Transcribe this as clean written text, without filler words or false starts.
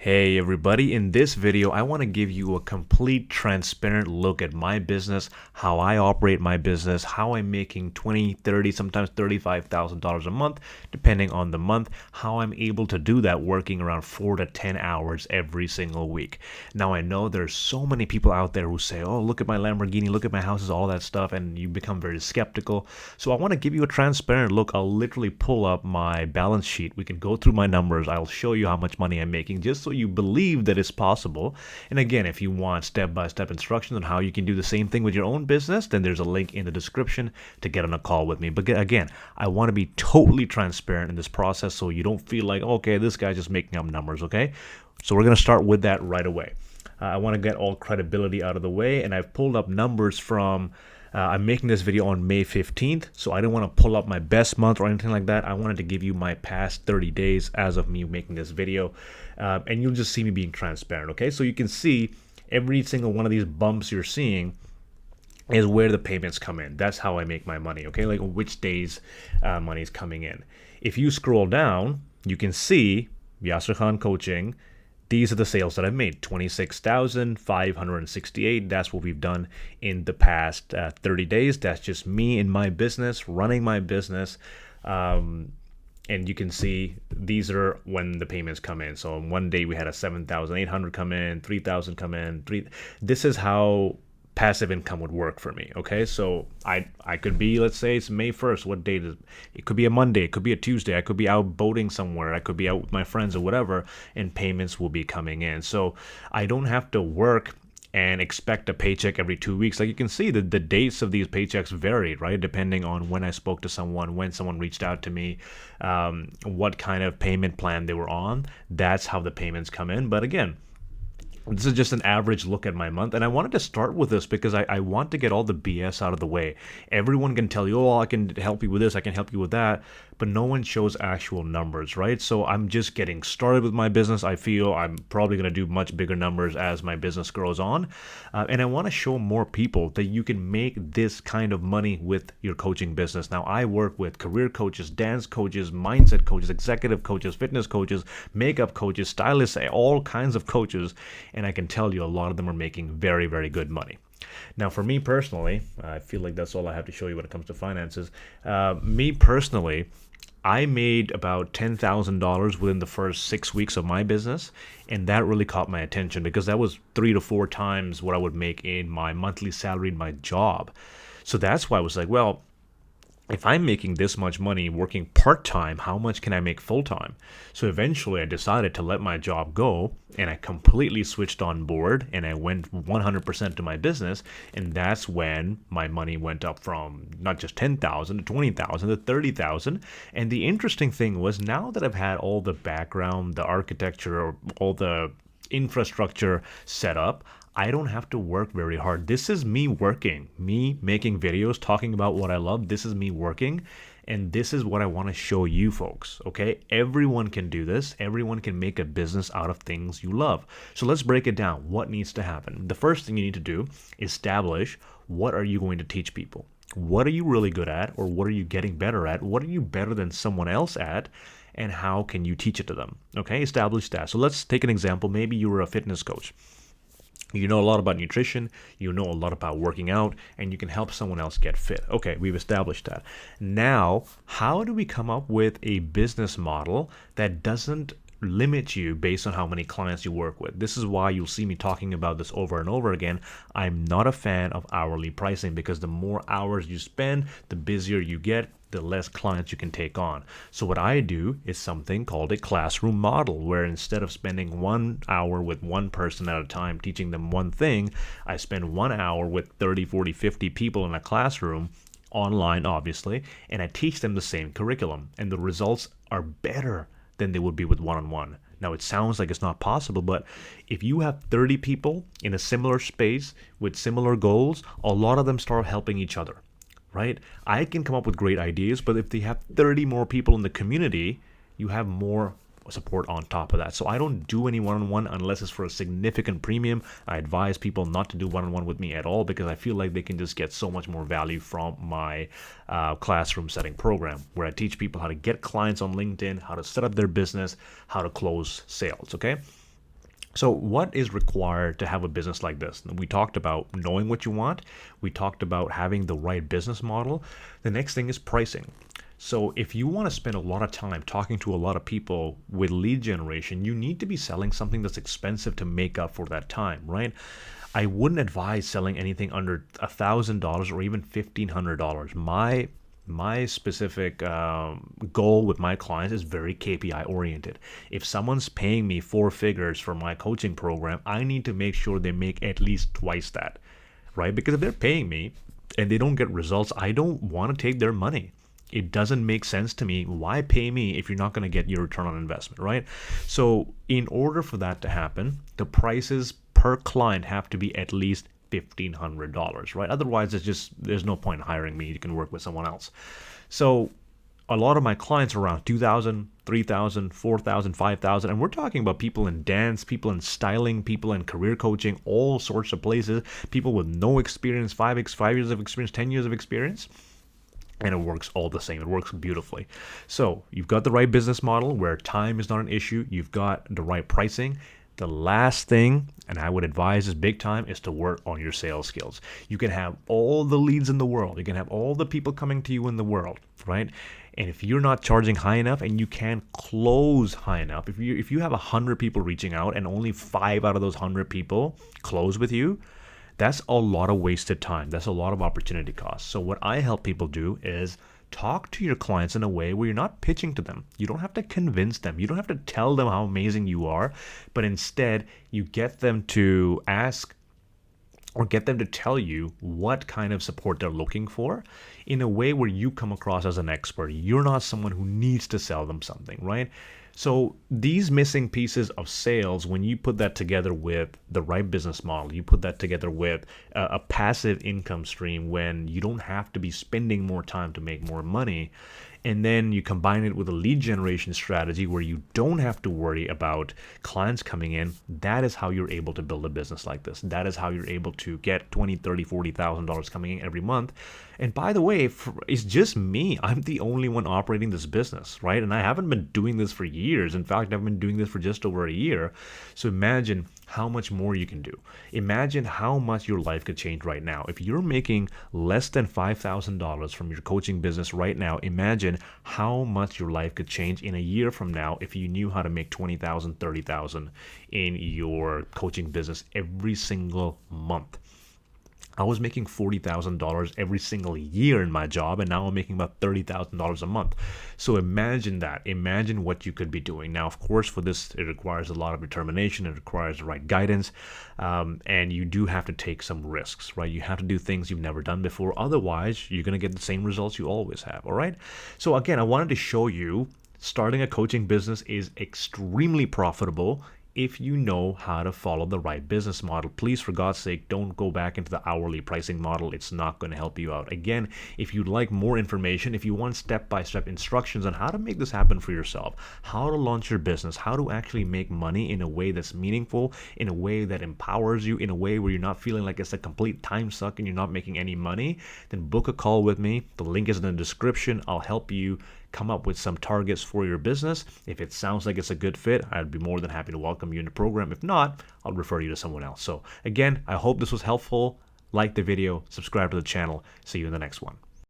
Hey everybody, in this video I want to give you a complete transparent look at my business, how I operate my business, how I'm making 20, 30, sometimes $35,000 a month depending on the month, how I'm able to do that working around 4 to 10 hours every single week. Now I know there's so many people out there who say, oh, look at my Lamborghini, look at my houses, all that stuff, and you become very skeptical. So I want to give you a transparent look. I'll literally pull up my balance sheet. We can go through my numbers. I'll show you how much money I'm making just so you believe that it's possible. And again, if you want step-by-step instructions on how you can do the same thing with your own business, then there's a link in the description to get on a call with me. But again, I want to be totally transparent in this process so you don't feel like, okay, this guy's just making up numbers, okay? So we're going to start with that right away. I want to get all credibility out of the way, and I've pulled up numbers from I'm making this video on May 15th, so I didn't want to pull up my best month or anything like that. I wanted to give you my past 30 days as of me making this video, and you'll just see me being transparent, okay? So you can see every single one of these bumps you're seeing is where the payments come in. That's how I make my money, okay? Like which days money is coming in. If you scroll down, you can see Yasir Khan Coaching. These are the sales that I've made, 26,568. That's what we've done in the past 30 days. That's just me in my business, running my business. And you can see these are when the payments come in. So in one day we had a 7,800 come in, 3,000 come in. This is how passive income would work for me. Okay, so I could be, let's say it's May 1st. What date is it? Could be a Monday, it could be a Tuesday, I could be out boating somewhere, I could be out with my friends or whatever, and payments will be coming in. So I don't have to work and expect a paycheck every 2 weeks. Like you can see that the dates of these paychecks varied, right? Depending on when I spoke to someone, when someone reached out to me, what kind of payment plan they were on. That's how the payments come in. But again, this is just an average look at my month, and I wanted to start with this because I want to get all the BS out of the way. Everyone can tell you, oh, I can help you with this, I can help you with that, but no one shows actual numbers, right? So I'm just getting started with my business. I feel I'm probably going to do much bigger numbers as my business grows on, and I want to show more people that you can make this kind of money with your coaching business. Now, I work with career coaches, dance coaches, mindset coaches, executive coaches, fitness coaches, makeup coaches, stylists, all kinds of coaches, and I can tell you a lot of them are making very, very good money. Now, for me personally, I feel like that's all I have to show you when it comes to finances. Me personally, I made about $10,000 within the first 6 weeks of my business, and that really caught my attention because that was 3 to 4 times what I would make in my monthly salary in my job. So that's why I was like, well, if I'm making this much money working part-time, how much can I make full-time? So eventually I decided to let my job go, and I completely switched on board and I went 100% to my business, and that's when my money went up from not just 10,000 to 20,000 to 30,000. And the interesting thing was, now that I've had all the background, the architecture, all the infrastructure set up, I don't have to work very hard. This is me working, me making videos, talking about what I love. This is me working, and this is what I want to show you folks, okay? Everyone can do this. Everyone can make a business out of things you love. So let's break it down. What needs to happen? The first thing you need to do is establish, what are you going to teach people? What are you really good at, or what are you getting better at? What are you better than someone else at? And how can you teach it to them? Okay, establish that. So let's take an example. Maybe you were a fitness coach. You know a lot about nutrition, you know a lot about working out, and you can help someone else get fit. Okay, we've established that. Now, how do we come up with a business model that doesn't limit you based on how many clients you work with? This is why you'll see me talking about this over and over again. I'm not a fan of hourly pricing because the more hours you spend, the busier you get, the less clients you can take on. So what I do is something called a classroom model, where instead of spending 1 hour with one person at a time teaching them one thing, I spend 1 hour with 30, 40, 50 people in a classroom, online obviously, and I teach them the same curriculum, and the results are better than they would be with one-on-one. Now, it sounds like it's not possible, but if you have 30 people in a similar space with similar goals, a lot of them start helping each other, right? I can come up with great ideas, but if they have 30 more people in the community, you have more support on top of that. So I don't do any one-on-one unless it's for a significant premium. I advise people not to do one-on-one with me at all because I feel like they can just get so much more value from my classroom setting program, where I teach people how to get clients on LinkedIn, how to set up their business, how to close sales, okay? So, what is required to have a business like this? We talked about knowing what you want. We talked about having the right business model. The next thing is pricing. So, if you want to spend a lot of time talking to a lot of people with lead generation, you need to be selling something that's expensive to make up for that time, right? I wouldn't advise selling anything under $1,000 or even $1,500. My specific goal with my clients is very KPI oriented. If someone's paying me four figures for my coaching program, I need to make sure they make at least twice that, right? Because if they're paying me and they don't get results, I don't want to take their money. It doesn't make sense to me. Why pay me if you're not going to get your return on investment, right? So, in order for that to happen, the prices per client have to be at least $1,500, right? Otherwise, there's no point in hiring me. You can work with someone else. So, a lot of my clients are around 2,000, 3,000, 4,000, 5,000, and we're talking about people in dance, people in styling, people in career coaching, all sorts of places, people with no experience, 5 years of experience, 10 years of experience. And it works all the same. It works beautifully. So you've got the right business model where time is not an issue. You've got the right pricing. The last thing, and I would advise is big time, is to work on your sales skills. You can have all the leads in the world. You can have all the people coming to you in the world, right? And if you're not charging high enough and you can't close high enough, if you have 100 people reaching out and only 5 out of those 100 people close with you, that's a lot of wasted time. That's a lot of opportunity costs. So what I help people do is talk to your clients in a way where you're not pitching to them. You don't have to convince them. You don't have to tell them how amazing you are, but instead you get them to ask or get them to tell you what kind of support they're looking for in a way where you come across as an expert. You're not someone who needs to sell them something, right? So these missing pieces of sales, when you put that together with the right business model, you put that together with a passive income stream when you don't have to be spending more time to make more money, and then you combine it with a lead generation strategy where you don't have to worry about clients coming in, that is how you're able to build a business like this. That is how you're able to get $20, $30, $40,000 coming in every month. And by the way, it's just me. I'm the only one operating this business, right? And I haven't been doing this for years. In fact, I've been doing this for just over a year. So imagine how much more you can do. Imagine how much your life could change right now. If you're making less than $5,000 from your coaching business right now, imagine how much your life could change in a year from now if you knew how to make $20,000, $30,000 in your coaching business every single month. I was making $40,000 every single year in my job, and now I'm making about $30,000 a month. So imagine that. Imagine what you could be doing. Now, of course, for this, it requires a lot of determination. It requires the right guidance, and you do have to take some risks, right? You have to do things you've never done before. Otherwise, you're going to get the same results you always have, all right? So again, I wanted to show you starting a coaching business is extremely profitable if you know how to follow the right business model. Please, for God's sake, don't go back into the hourly pricing model. It's not going to help you out. Again, if you'd like more information, if you want step-by-step instructions on how to make this happen for yourself, how to launch your business, how to actually make money in a way that's meaningful, in a way that empowers you, in a way where you're not feeling like it's a complete time suck and you're not making any money, then book a call with me. The link is in the description. I'll help you come up with some targets for your business. If it sounds like it's a good fit, I'd be more than happy to welcome you in the program. If not, I'll refer you to someone else. So again, I hope this was helpful. Like the video, subscribe to the channel. See you in the next one.